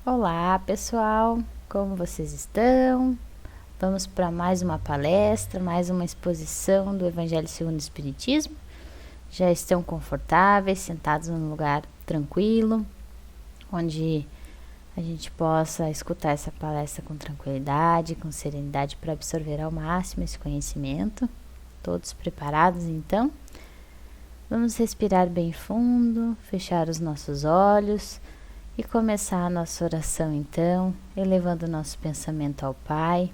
Olá, pessoal, como vocês estão? Vamos para mais uma palestra, mais uma exposição do Evangelho segundo o Espiritismo. Já estão confortáveis, sentados num lugar tranquilo, onde a gente possa escutar essa palestra com tranquilidade, com serenidade para absorver ao máximo esse conhecimento. Todos preparados, então? Vamos respirar bem fundo, fechar os nossos olhos e começar a nossa oração, então, elevando o nosso pensamento ao Pai.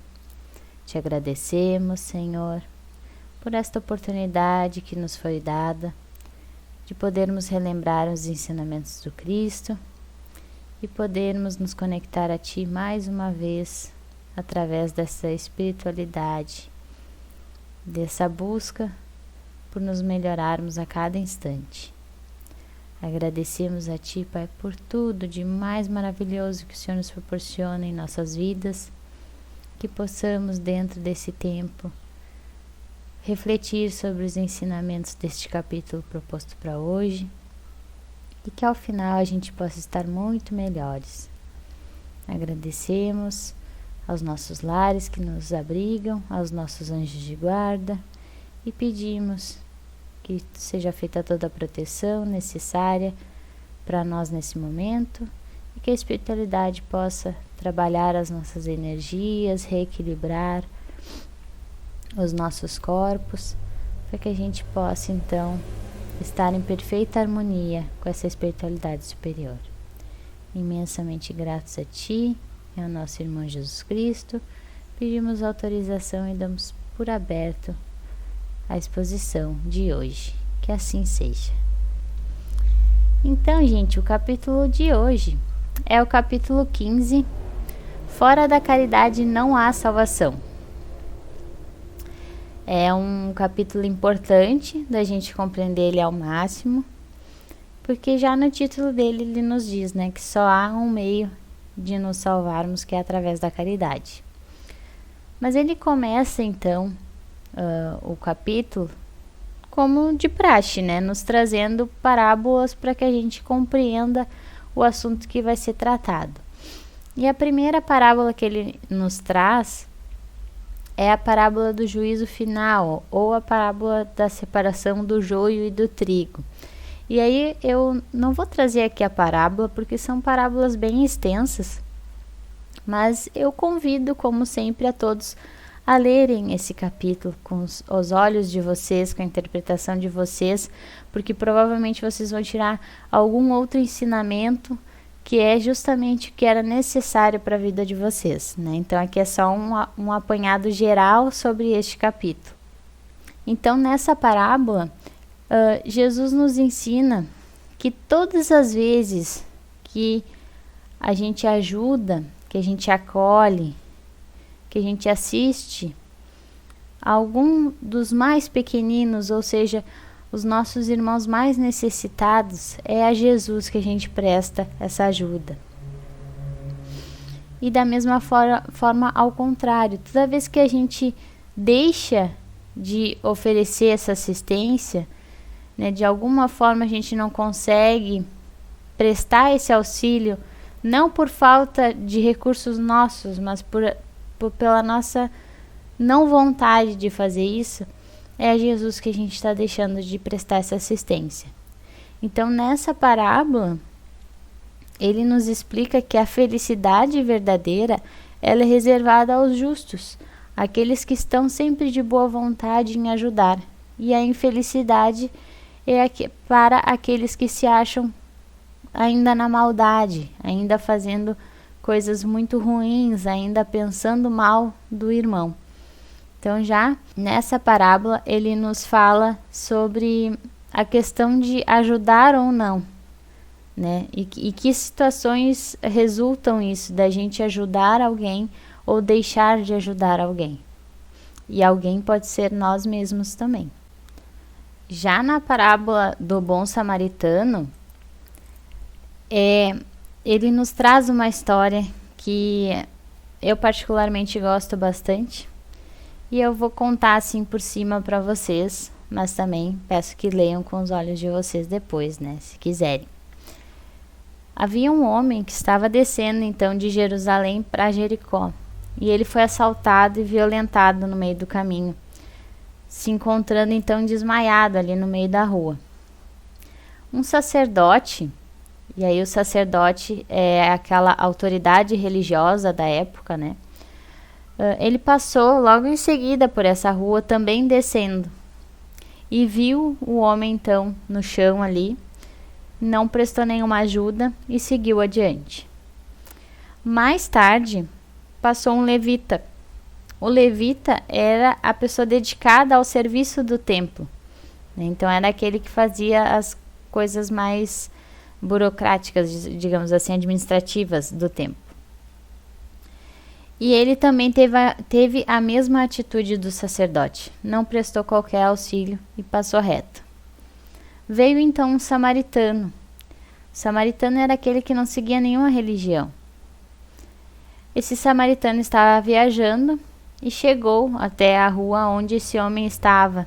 Te agradecemos, Senhor, por esta oportunidade que nos foi dada de podermos relembrar os ensinamentos do Cristo e podermos nos conectar a Ti mais uma vez através dessa espiritualidade, dessa busca por nos melhorarmos a cada instante. Agradecemos a Ti, Pai, por tudo de mais maravilhoso que o Senhor nos proporciona em nossas vidas, que possamos, dentro desse tempo, refletir sobre os ensinamentos deste capítulo proposto para hoje e que ao final a gente possa estar muito melhores. Agradecemos aos nossos lares que nos abrigam, aos nossos anjos de guarda e pedimos que seja feita toda a proteção necessária para nós nesse momento e que a espiritualidade possa trabalhar as nossas energias, reequilibrar os nossos corpos, para que a gente possa então estar em perfeita harmonia com essa espiritualidade superior. Imensamente gratos a Ti e ao nosso irmão Jesus Cristo, pedimos autorização e damos por aberto a exposição de hoje, que assim seja. Então, gente, o capítulo de hoje é o capítulo 15, Fora da caridade não há salvação. É um capítulo importante da gente compreender ele ao máximo, porque já no título dele ele nos diz, né, que só há um meio de nos salvarmos, que é através da caridade. Mas ele começa então o capítulo como de praxe, né, nos trazendo parábolas para que a gente compreenda o assunto que vai ser tratado. E a primeira parábola que ele nos traz é a parábola do juízo final, ou a parábola da separação do joio e do trigo. E aí eu não vou trazer aqui a parábola, porque são parábolas bem extensas, mas eu convido, como sempre, a todos a lerem esse capítulo com os olhos de vocês, com a interpretação de vocês, porque provavelmente vocês vão tirar algum outro ensinamento que é justamente o que era necessário para a vida de vocês, né? Então aqui é só um apanhado geral sobre este capítulo. Então nessa parábola, Jesus nos ensina que todas as vezes que a gente ajuda, que a gente acolhe, que a gente assiste algum dos mais pequeninos, ou seja, os nossos irmãos mais necessitados, é a Jesus que a gente presta essa ajuda. E da mesma forma ao contrário, toda vez que a gente deixa de oferecer essa assistência, né, de alguma forma a gente não consegue prestar esse auxílio, não por falta de recursos nossos, mas pela nossa não vontade de fazer isso, é a Jesus que a gente está deixando de prestar essa assistência. Então, nessa parábola, ele nos explica que a felicidade verdadeira, ela é reservada aos justos, aqueles que estão sempre de boa vontade em ajudar, e a infelicidade é para aqueles que se acham ainda na maldade, ainda fazendo coisas muito ruins, ainda pensando mal do irmão. Então já nessa parábola ele nos fala sobre a questão de ajudar ou não, né? E que situações resultam isso, da gente ajudar alguém ou deixar de ajudar alguém. E alguém pode ser nós mesmos também. Já na parábola do bom samaritano, ele nos traz uma história que eu particularmente gosto bastante. E eu vou contar assim por cima para vocês, mas também peço que leiam com os olhos de vocês depois, né, se quiserem. Havia um homem que estava descendo então de Jerusalém para Jericó, e ele foi assaltado e violentado no meio do caminho, se encontrando então desmaiado ali no meio da rua. Um sacerdote, e aí o sacerdote é aquela autoridade religiosa da época, né? Ele passou logo em seguida por essa rua também descendo, e viu o homem então no chão ali, não prestou nenhuma ajuda e seguiu adiante. Mais tarde, passou um levita. O levita era a pessoa dedicada ao serviço do templo, né? Então era aquele que fazia as coisas mais burocráticas, digamos assim, administrativas do templo. E ele também teve a mesma atitude do sacerdote, não prestou qualquer auxílio e passou reto. Veio então um samaritano. O samaritano era aquele que não seguia nenhuma religião. Esse samaritano estava viajando e chegou até a rua onde esse homem estava.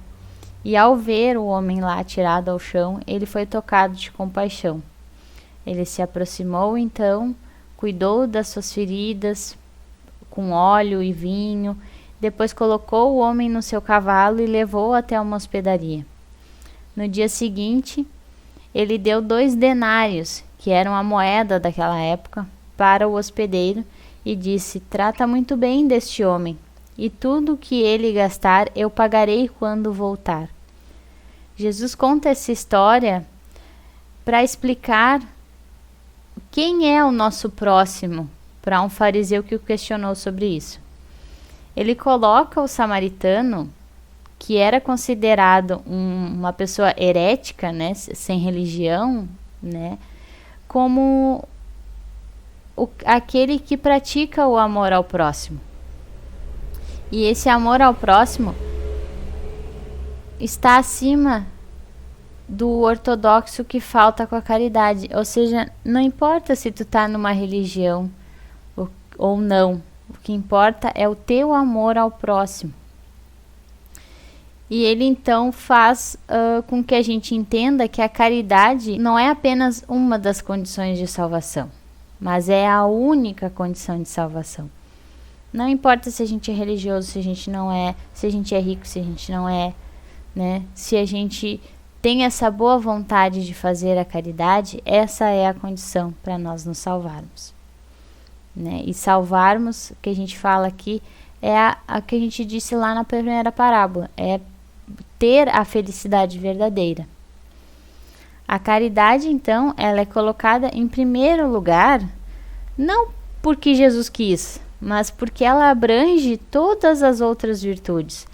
E ao ver o homem lá tirado ao chão, ele foi tocado de compaixão. Ele se aproximou então, cuidou das suas feridas com óleo e vinho, depois colocou o homem no seu cavalo e levou até uma hospedaria. No dia seguinte, ele deu 2 denários, que eram a moeda daquela época, para o hospedeiro e disse: "Trata muito bem deste homem, e tudo o que ele gastar eu pagarei quando voltar." Jesus conta essa história para explicar quem é o nosso próximo, para um fariseu que o questionou sobre isso. Ele coloca o samaritano, que era considerado uma pessoa herética, né, sem religião, né, como aquele que pratica o amor ao próximo. E esse amor ao próximo está acima do ortodoxo que falta com a caridade. Ou seja, não importa se tu tá numa religião ou não, o que importa é o teu amor ao próximo. E ele então faz com que a gente entenda que a caridade não é apenas uma das condições de salvação, mas é a única condição de salvação. Não importa se a gente é religioso, se a gente não é, se a gente é rico, se a gente não é, né? Se a gente tem essa boa vontade de fazer a caridade, essa é a condição para nós nos salvarmos, né? E salvarmos, que a gente fala aqui, é a que a gente disse lá na primeira parábola, é ter a felicidade verdadeira. A caridade, então, ela é colocada em primeiro lugar, não porque Jesus quis, mas porque ela abrange todas as outras virtudes.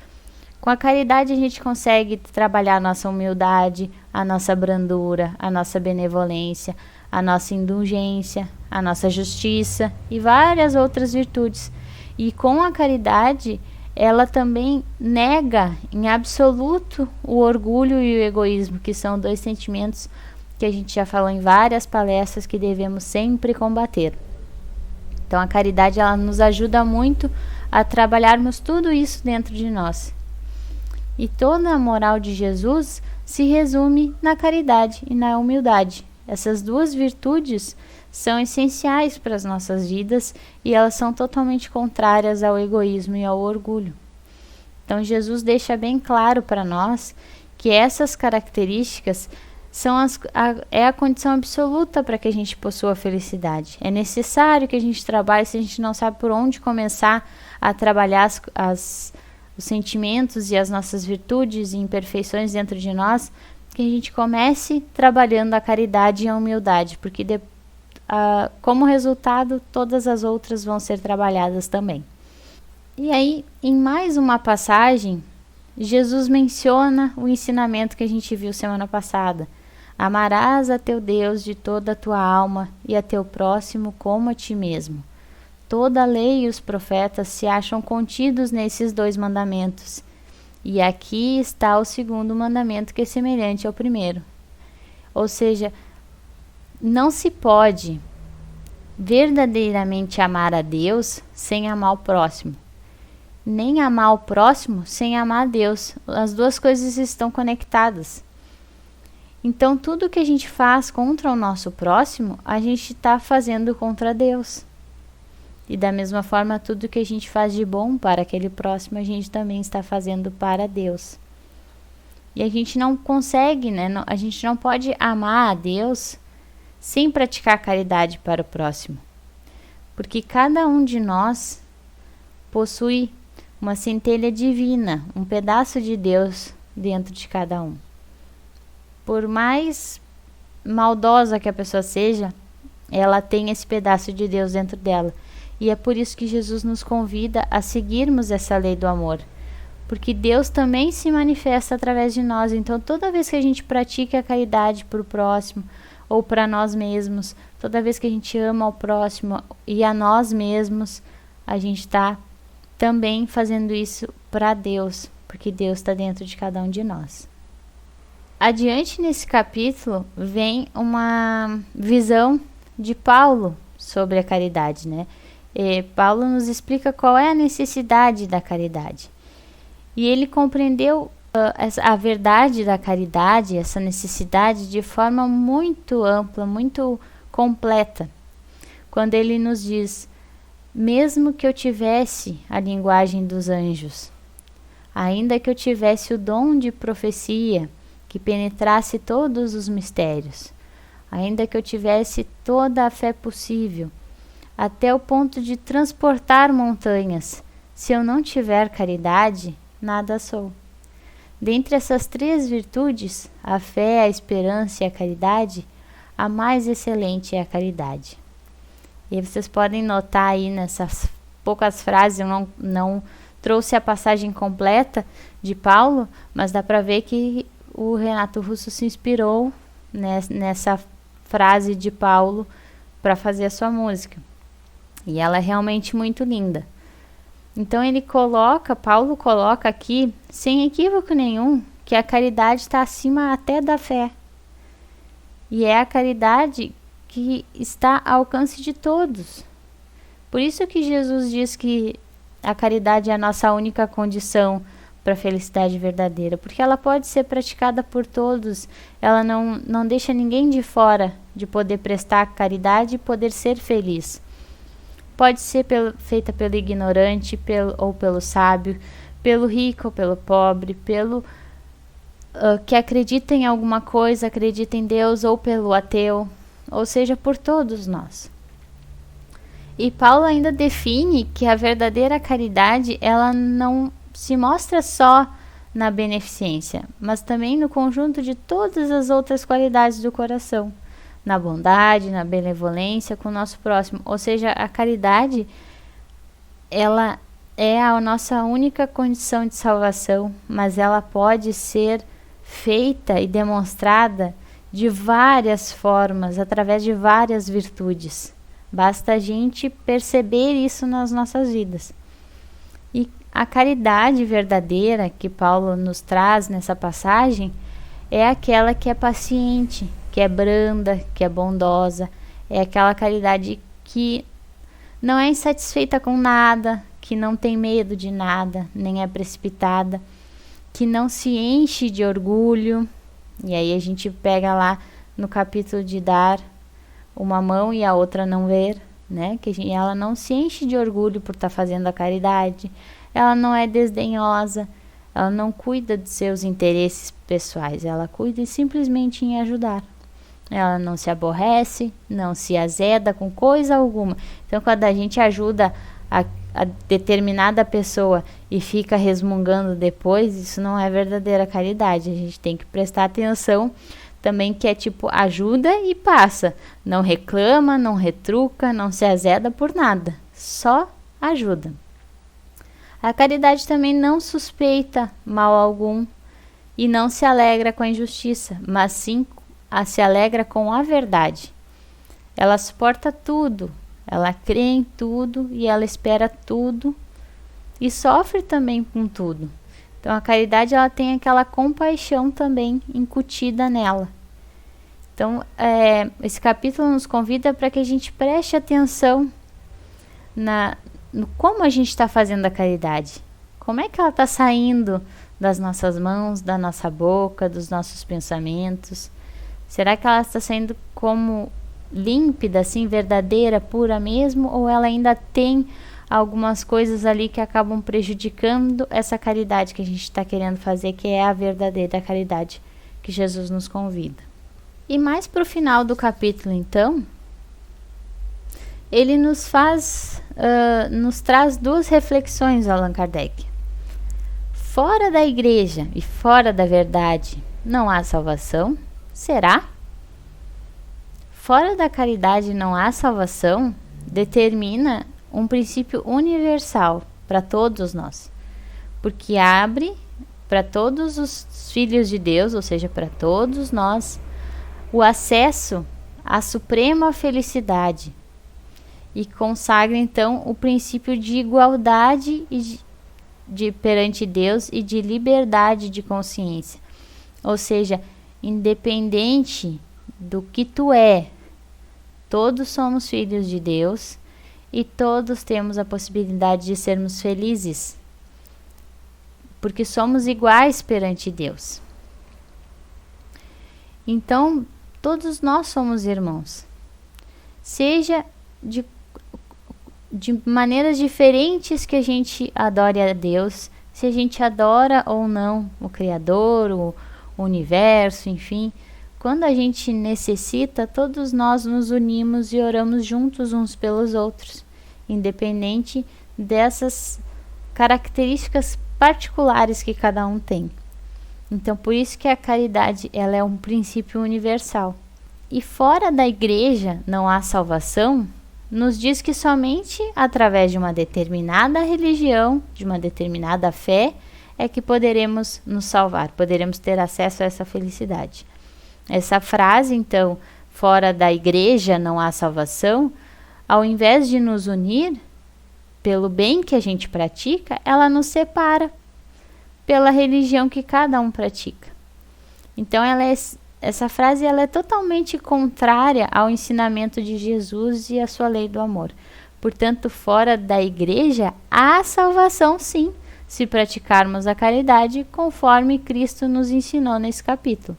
Com a caridade a gente consegue trabalhar a nossa humildade, a nossa brandura, a nossa benevolência, a nossa indulgência, a nossa justiça e várias outras virtudes. E com a caridade, ela também nega em absoluto o orgulho e o egoísmo, que são 2 sentimentos que a gente já falou em várias palestras que devemos sempre combater. Então a caridade, ela nos ajuda muito a trabalharmos tudo isso dentro de nós. E toda a moral de Jesus se resume na caridade e na humildade. Essas 2 virtudes são essenciais para as nossas vidas e elas são totalmente contrárias ao egoísmo e ao orgulho. Então Jesus deixa bem claro para nós que essas características são é a condição absoluta para que a gente possua a felicidade. É necessário que a gente trabalhe, se a gente não sabe por onde começar a trabalhar os sentimentos e as nossas virtudes e imperfeições dentro de nós, que a gente comece trabalhando a caridade e a humildade, porque como resultado todas as outras vão ser trabalhadas também. E aí, em mais uma passagem, Jesus menciona o ensinamento que a gente viu semana passada. Amarás a teu Deus de toda a tua alma e a teu próximo como a ti mesmo. Toda a lei e os profetas se acham contidos nesses 2 mandamentos. E aqui está o segundo mandamento, que é semelhante ao primeiro. Ou seja, não se pode verdadeiramente amar a Deus sem amar o próximo. Nem amar o próximo sem amar a Deus. As 2 coisas estão conectadas. Então, tudo que a gente faz contra o nosso próximo, a gente está fazendo contra Deus. E da mesma forma, tudo que a gente faz de bom para aquele próximo, a gente também está fazendo para Deus. E a gente não consegue, né? A gente não pode amar a Deus sem praticar caridade para o próximo. Porque cada um de nós possui uma centelha divina, um pedaço de Deus dentro de cada um. Por mais maldosa que a pessoa seja, ela tem esse pedaço de Deus dentro dela. E é por isso que Jesus nos convida a seguirmos essa lei do amor. Porque Deus também se manifesta através de nós. Então, toda vez que a gente pratica a caridade para o próximo ou para nós mesmos, toda vez que a gente ama ao próximo e a nós mesmos, a gente está também fazendo isso para Deus, porque Deus está dentro de cada um de nós. Adiante nesse capítulo vem uma visão de Paulo sobre a caridade, né? Paulo nos explica qual é a necessidade da caridade. E ele compreendeu a verdade da caridade, essa necessidade, de forma muito ampla, muito completa. Quando ele nos diz: mesmo que eu tivesse a linguagem dos anjos, ainda que eu tivesse o dom de profecia, que penetrasse todos os mistérios, ainda que eu tivesse toda a fé possível, até o ponto de transportar montanhas, se eu não tiver caridade, nada sou. Dentre essas 3 virtudes, a fé, a esperança e a caridade, a mais excelente é a caridade. E vocês podem notar aí nessas poucas frases, eu não trouxe a passagem completa de Paulo, mas dá para ver que o Renato Russo se inspirou nessa frase de Paulo para fazer a sua música. E ela é realmente muito linda. Então Paulo coloca aqui, sem equívoco nenhum, que a caridade está acima até da fé. E é a caridade que está ao alcance de todos. Por isso que Jesus diz que a caridade é a nossa única condição para a felicidade verdadeira, porque ela pode ser praticada por todos, ela não deixa ninguém de fora de poder prestar caridade e poder ser feliz. Pode ser feita pelo ignorante ou pelo sábio, pelo rico ou pelo pobre, pelo que acredita em alguma coisa, acredita em Deus, ou pelo ateu, ou seja, por todos nós. E Paulo ainda define que a verdadeira caridade, ela não se mostra só na beneficência, mas também no conjunto de todas as outras qualidades do coração, na bondade, na benevolência com o nosso próximo. Ou seja, a caridade, ela é a nossa única condição de salvação, mas ela pode ser feita e demonstrada de várias formas, através de várias virtudes. Basta a gente perceber isso nas nossas vidas. E a caridade verdadeira que Paulo nos traz nessa passagem é aquela que é paciente, que é branda, que é bondosa. É aquela caridade que não é insatisfeita com nada, que não tem medo de nada, nem é precipitada, que não se enche de orgulho. E aí a gente pega lá no capítulo de dar uma mão e a outra não ver, né? Que ela não se enche de orgulho por estar fazendo a caridade, ela não é desdenhosa, ela não cuida de seus interesses pessoais, ela cuida simplesmente em ajudar. Ela não se aborrece, não se azeda com coisa alguma. Então, quando a gente ajuda a determinada pessoa e fica resmungando depois, isso não é verdadeira caridade. A gente tem que prestar atenção também, que é tipo, ajuda e passa. Não reclama, não retruca, não se azeda por nada. Só ajuda. A caridade também não suspeita mal algum e não se alegra com a injustiça, mas sim se alegra com a verdade. Ela suporta tudo, ela crê em tudo e ela espera tudo e sofre também com tudo. Então a caridade, ela tem aquela compaixão também incutida nela. Então esse capítulo nos convida para que a gente preste atenção no como a gente está fazendo a caridade. Como é que ela está saindo das nossas mãos, da nossa boca, dos nossos pensamentos. Será que ela está sendo como límpida, assim, verdadeira, pura mesmo? Ou ela ainda tem algumas coisas ali que acabam prejudicando essa caridade que a gente está querendo fazer, que é a verdadeira caridade que Jesus nos convida? E mais para o final do capítulo, então, ele nos traz duas reflexões, Allan Kardec. Fora da igreja e fora da verdade não há salvação? Será? Fora da caridade não há salvação determina um princípio universal para todos nós, porque abre para todos os filhos de Deus, ou seja, para todos nós, o acesso à suprema felicidade e consagra então o princípio de igualdade perante Deus e de liberdade de consciência. Ou seja, independente do que tu é, todos somos filhos de Deus e todos temos a possibilidade de sermos felizes, porque somos iguais perante Deus. Então, todos nós somos irmãos, seja de maneiras diferentes que a gente adore a Deus, se a gente adora ou não o Criador, o universo, enfim. Quando a gente necessita, todos nós nos unimos e oramos juntos uns pelos outros, independente dessas características particulares que cada um tem. Então, por isso que a caridade, ela é um princípio universal. E fora da igreja não há salvação, nos diz que somente através de uma determinada religião, de uma determinada fé, é que poderemos nos salvar, poderemos ter acesso a essa felicidade. Essa frase, então, fora da igreja não há salvação, ao invés de nos unir pelo bem que a gente pratica, ela nos separa pela religião que cada um pratica. Então, essa frase ela é totalmente contrária ao ensinamento de Jesus e à sua lei do amor. Portanto, fora da igreja há salvação sim, se praticarmos a caridade conforme Cristo nos ensinou nesse capítulo.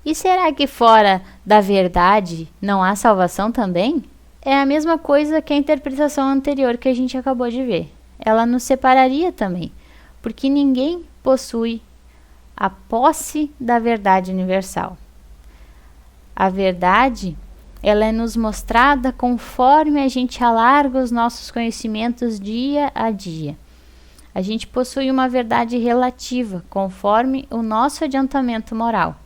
E será que fora da verdade não há salvação também? É a mesma coisa que a interpretação anterior que a gente acabou de ver. Ela nos separaria também, porque ninguém possui a posse da verdade universal. A verdade, ela é nos mostrada conforme a gente alarga os nossos conhecimentos dia a dia. A gente possui uma verdade relativa, conforme o nosso adiantamento moral.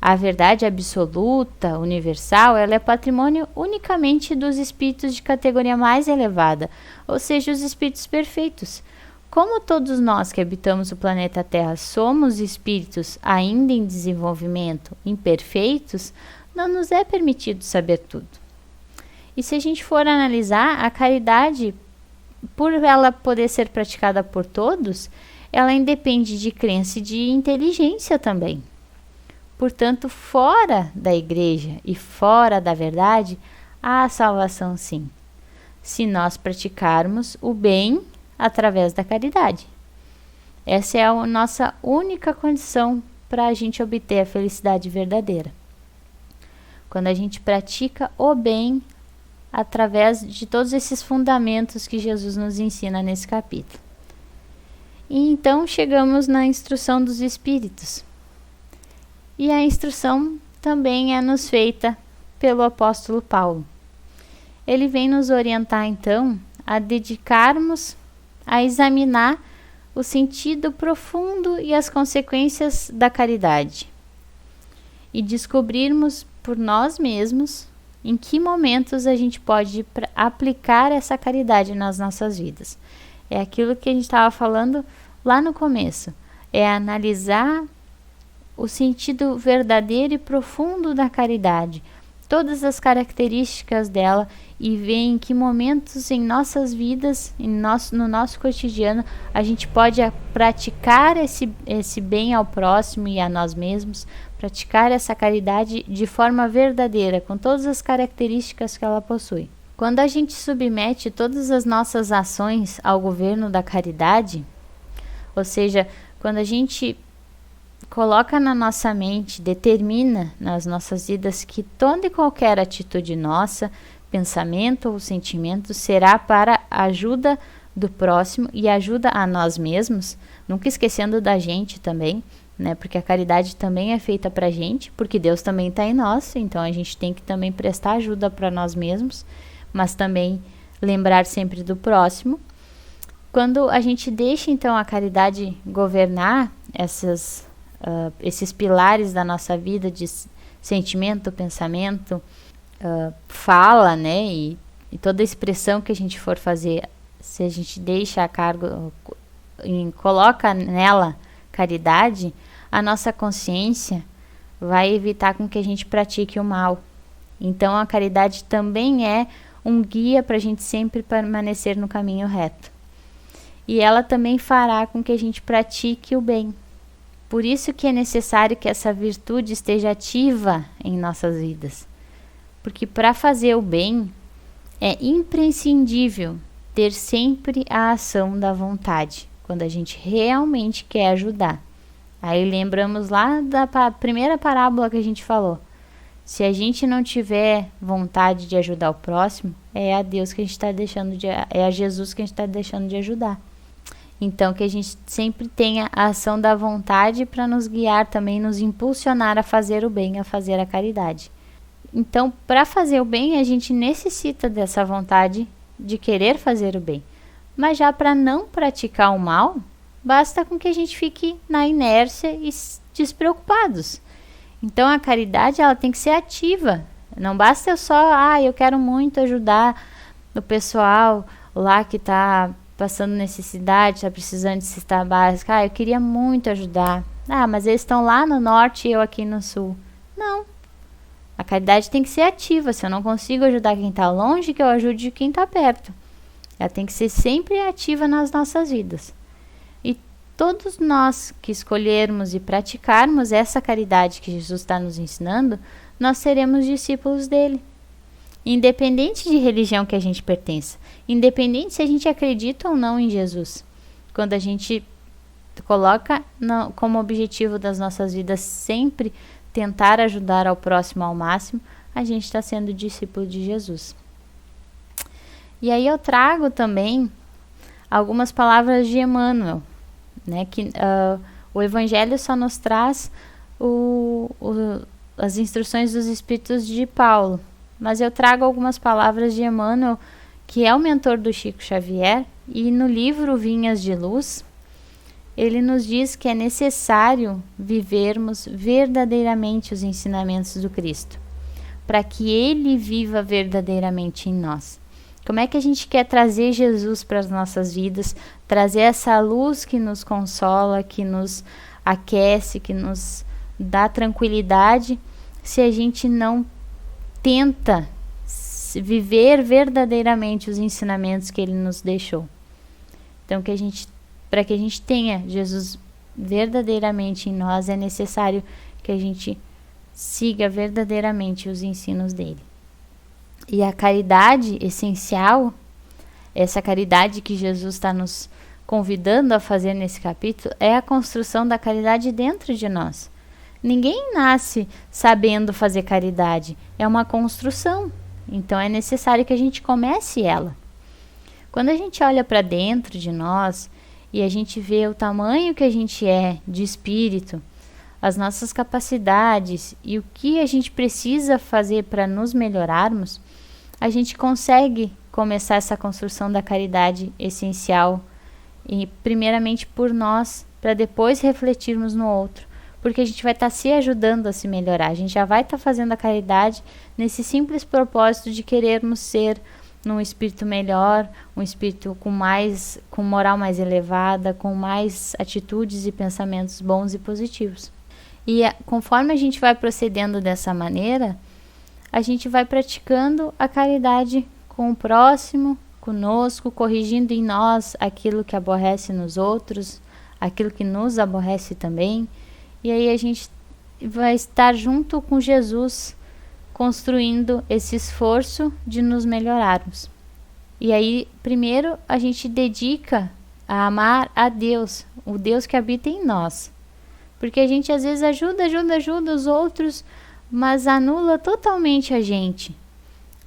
A verdade absoluta, universal, ela é patrimônio unicamente dos espíritos de categoria mais elevada, ou seja, os espíritos perfeitos. Como todos nós que habitamos o planeta Terra somos espíritos ainda em desenvolvimento, imperfeitos, não nos é permitido saber tudo. E se a gente for analisar, a caridade, por ela poder ser praticada por todos, ela independe de crença e de inteligência também. Portanto, fora da igreja e fora da verdade, há salvação sim, se nós praticarmos o bem através da caridade. Essa é a nossa única condição para a gente obter a felicidade verdadeira. Quando a gente pratica o bem através de todos esses fundamentos que Jesus nos ensina nesse capítulo. E então chegamos na instrução dos espíritos. E a instrução também é nos feita pelo apóstolo Paulo. Ele vem nos orientar então a dedicarmos a examinar o sentido profundo e as consequências da caridade e descobrirmos por nós mesmos em que momentos a gente pode aplicar essa caridade nas nossas vidas. É aquilo que a gente estava falando lá no começo, é analisar o sentido verdadeiro e profundo da caridade, todas as características dela e ver em que momentos em nossas vidas, no nosso cotidiano, a gente pode praticar esse bem ao próximo e a nós mesmos, praticar essa caridade de forma verdadeira, com todas as características que ela possui. Quando a gente submete todas as nossas ações ao governo da caridade, ou seja, quando a gente coloca na nossa mente, determina nas nossas vidas que toda e qualquer atitude nossa, pensamento ou sentimento será para a ajuda do próximo e ajuda a nós mesmos, nunca esquecendo da gente também, né? Porque a caridade também é feita pra gente, porque Deus também está em nós, então a gente tem que também prestar ajuda para nós mesmos, mas também lembrar sempre do próximo. Quando a gente deixa então a caridade governar esses pilares da nossa vida de sentimento, pensamento, fala, né, e toda expressão que a gente for fazer, se a gente deixa a cargo, coloca nela caridade, a nossa consciência vai evitar com que a gente pratique o mal. Então a caridade também é um guia para a gente sempre permanecer no caminho reto. E ela também fará com que a gente pratique o bem. Por isso que é necessário que essa virtude esteja ativa em nossas vidas. Porque para fazer o bem é imprescindível ter sempre a ação da vontade, quando a gente realmente quer ajudar. Aí lembramos lá da primeira parábola que a gente falou. Se a gente não tiver vontade de ajudar o próximo, é a Deus que a gente está deixando é a Jesus que a gente está deixando de ajudar. Então que a gente sempre tenha a ação da vontade para nos guiar também, nos impulsionar a fazer o bem, a fazer a caridade. Então, para fazer o bem, a gente necessita dessa vontade de querer fazer o bem. Mas já para não praticar o mal, basta com que a gente fique na inércia e despreocupados. Então a caridade ela tem que ser ativa. Não basta eu só, eu quero muito ajudar o pessoal lá que está passando necessidade, está precisando de cesta básica. Eu queria muito ajudar. Mas eles estão lá no norte e eu aqui no sul. Não. A caridade tem que ser ativa. Se eu não consigo ajudar quem está longe, que eu ajude quem está perto. Ela tem que ser sempre ativa nas nossas vidas. E todos nós que escolhermos e praticarmos essa caridade que Jesus está nos ensinando, nós seremos discípulos dele. Independente de religião que a gente pertença. Independente se a gente acredita ou não em Jesus. Quando a gente coloca como objetivo das nossas vidas sempre tentar ajudar ao próximo ao máximo, a gente está sendo discípulo de Jesus. E aí eu trago também algumas palavras de Emmanuel, né, que o Evangelho só nos traz as instruções dos Espíritos de Paulo, mas eu trago algumas palavras de Emmanuel, que é o mentor do Chico Xavier, e no livro Vinhas de Luz, ele nos diz que é necessário vivermos verdadeiramente os ensinamentos do Cristo, para que ele viva verdadeiramente em nós. Como é que a gente quer trazer Jesus para as nossas vidas, trazer essa luz que nos consola, que nos aquece, que nos dá tranquilidade, se a gente não tenta viver verdadeiramente os ensinamentos que ele nos deixou? Então, para que a gente tenha Jesus verdadeiramente em nós, é necessário que a gente siga verdadeiramente os ensinos dele. E a caridade essencial, essa caridade que Jesus está nos convidando a fazer nesse capítulo, é a construção da caridade dentro de nós. Ninguém nasce sabendo fazer caridade, é uma construção. Então é necessário que a gente comece ela. Quando a gente olha para dentro de nós e a gente vê o tamanho que a gente é de espírito, as nossas capacidades e o que a gente precisa fazer para nos melhorarmos, a gente consegue começar essa construção da caridade essencial, e primeiramente por nós, para depois refletirmos no outro, porque a gente vai estar se ajudando a se melhorar, a gente já vai estar fazendo a caridade nesse simples propósito de querermos ser um espírito melhor, um espírito com moral mais elevada, com mais atitudes e pensamentos bons e positivos. E conforme a gente vai procedendo dessa maneira, a gente vai praticando a caridade com o próximo, conosco, corrigindo em nós aquilo que aborrece nos outros, aquilo que nos aborrece também. E aí a gente vai estar junto com Jesus, construindo esse esforço de nos melhorarmos. E aí, primeiro, a gente dedica a amar a Deus, o Deus que habita em nós. Porque a gente às vezes ajuda os outros, mas anula totalmente a gente.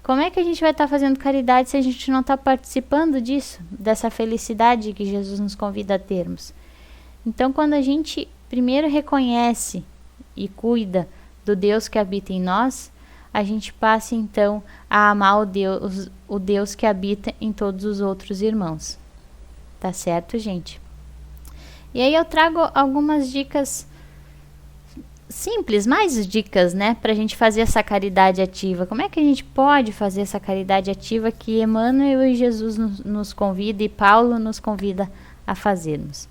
Como é que a gente vai estar fazendo caridade se a gente não está participando disso, dessa felicidade que Jesus nos convida a termos? Então, quando a gente primeiro reconhece e cuida do Deus que habita em nós, a gente passa então a amar o Deus que habita em todos os outros irmãos. Tá certo, gente? E aí eu trago algumas dicas simples, mais dicas, né, pra gente fazer essa caridade ativa. Como é que a gente pode fazer essa caridade ativa que Emmanuel e Jesus nos convida e Paulo nos convida a fazermos?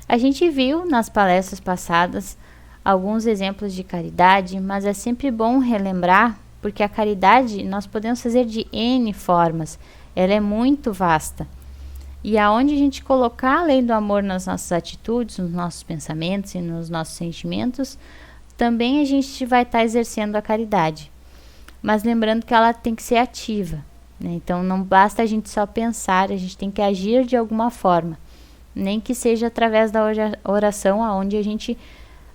A gente viu nas palestras passadas alguns exemplos de caridade, mas é sempre bom relembrar, porque a caridade nós podemos fazer de N formas, ela é muito vasta. E aonde a gente colocar a lei do amor nas nossas atitudes, nos nossos pensamentos e nos nossos sentimentos, também a gente vai estar exercendo a caridade. Mas lembrando que ela tem que ser ativa, né? Então não basta a gente só pensar, a gente tem que agir de alguma forma. Nem que seja através da oração, onde a gente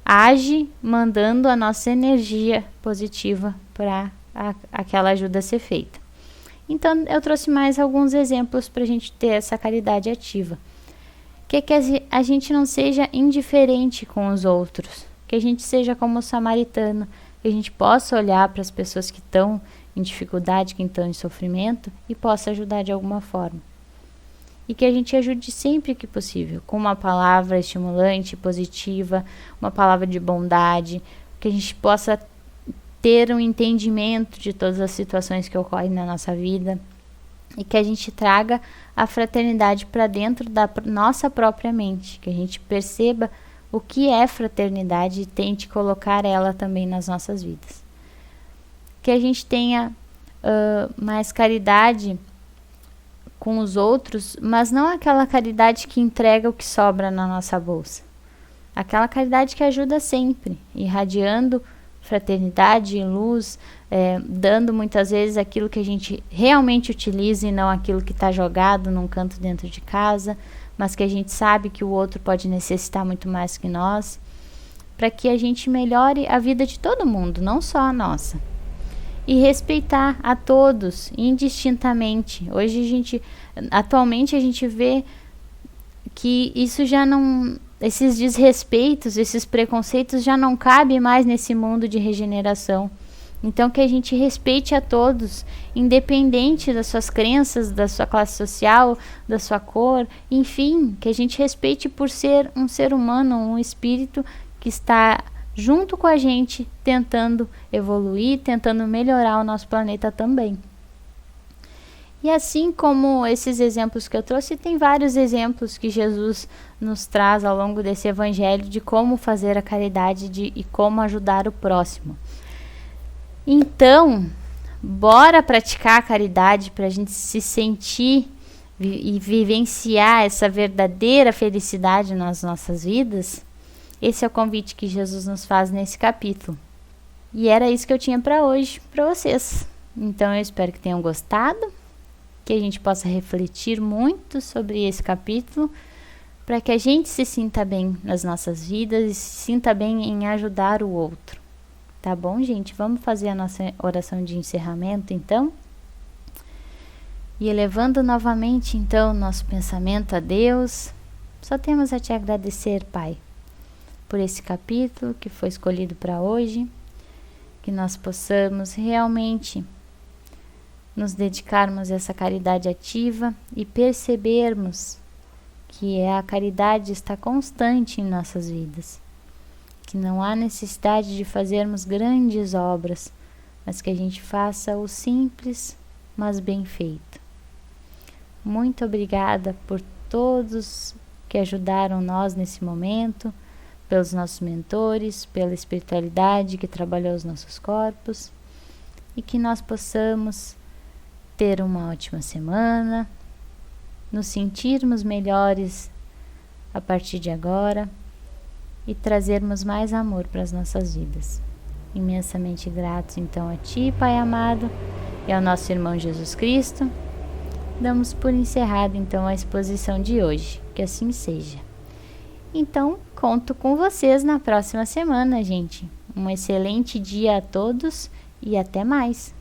age mandando a nossa energia positiva para aquela ajuda ser feita. Então, eu trouxe mais alguns exemplos para a gente ter essa caridade ativa. Que a gente não seja indiferente com os outros, que a gente seja como o samaritano, que a gente possa olhar para as pessoas que estão em dificuldade, que estão em sofrimento e possa ajudar de alguma forma. E que a gente ajude sempre que possível, com uma palavra estimulante, positiva, uma palavra de bondade, que a gente possa ter um entendimento de todas as situações que ocorrem na nossa vida e que a gente traga a fraternidade para dentro da nossa própria mente, que a gente perceba o que é fraternidade e tente colocar ela também nas nossas vidas. Que a gente tenha mais caridade com os outros, mas não aquela caridade que entrega o que sobra na nossa bolsa. Aquela caridade que ajuda sempre, irradiando fraternidade e luz, dando muitas vezes aquilo que a gente realmente utiliza e não aquilo que está jogado num canto dentro de casa, mas que a gente sabe que o outro pode necessitar muito mais que nós, para que a gente melhore a vida de todo mundo, não só a nossa. E respeitar a todos, indistintamente. Atualmente a gente vê que isso já não, esses desrespeitos, esses preconceitos já não cabem mais nesse mundo de regeneração. Então que a gente respeite a todos, independente das suas crenças, da sua classe social, da sua cor, enfim, que a gente respeite por ser um ser humano, um espírito que está junto com a gente, tentando evoluir, tentando melhorar o nosso planeta também. E assim como esses exemplos que eu trouxe, tem vários exemplos que Jesus nos traz ao longo desse evangelho de como fazer a caridade e como ajudar o próximo. Então, bora praticar a caridade para a gente se sentir e vivenciar essa verdadeira felicidade nas nossas vidas? Esse é o convite que Jesus nos faz nesse capítulo. E era isso que eu tinha para hoje, para vocês. Então eu espero que tenham gostado, que a gente possa refletir muito sobre esse capítulo, para que a gente se sinta bem nas nossas vidas e se sinta bem em ajudar o outro. Tá bom, gente? Vamos fazer a nossa oração de encerramento, então? E elevando novamente, então, nosso pensamento a Deus, só temos a te agradecer, Pai, por esse capítulo que foi escolhido para hoje, que nós possamos realmente nos dedicarmos a essa caridade ativa e percebermos que a caridade está constante em nossas vidas, que não há necessidade de fazermos grandes obras, mas que a gente faça o simples, mas bem feito. Muito obrigada por todos que ajudaram nós nesse momento, pelos nossos mentores, pela espiritualidade que trabalhou os nossos corpos, e que nós possamos ter uma ótima semana, nos sentirmos melhores a partir de agora e trazermos mais amor para as nossas vidas. Imensamente gratos então a Ti, Pai amado, e ao nosso irmão Jesus Cristo. Damos por encerrado então a exposição de hoje, que assim seja. Então, conto com vocês na próxima semana, gente. Um excelente dia a todos e até mais!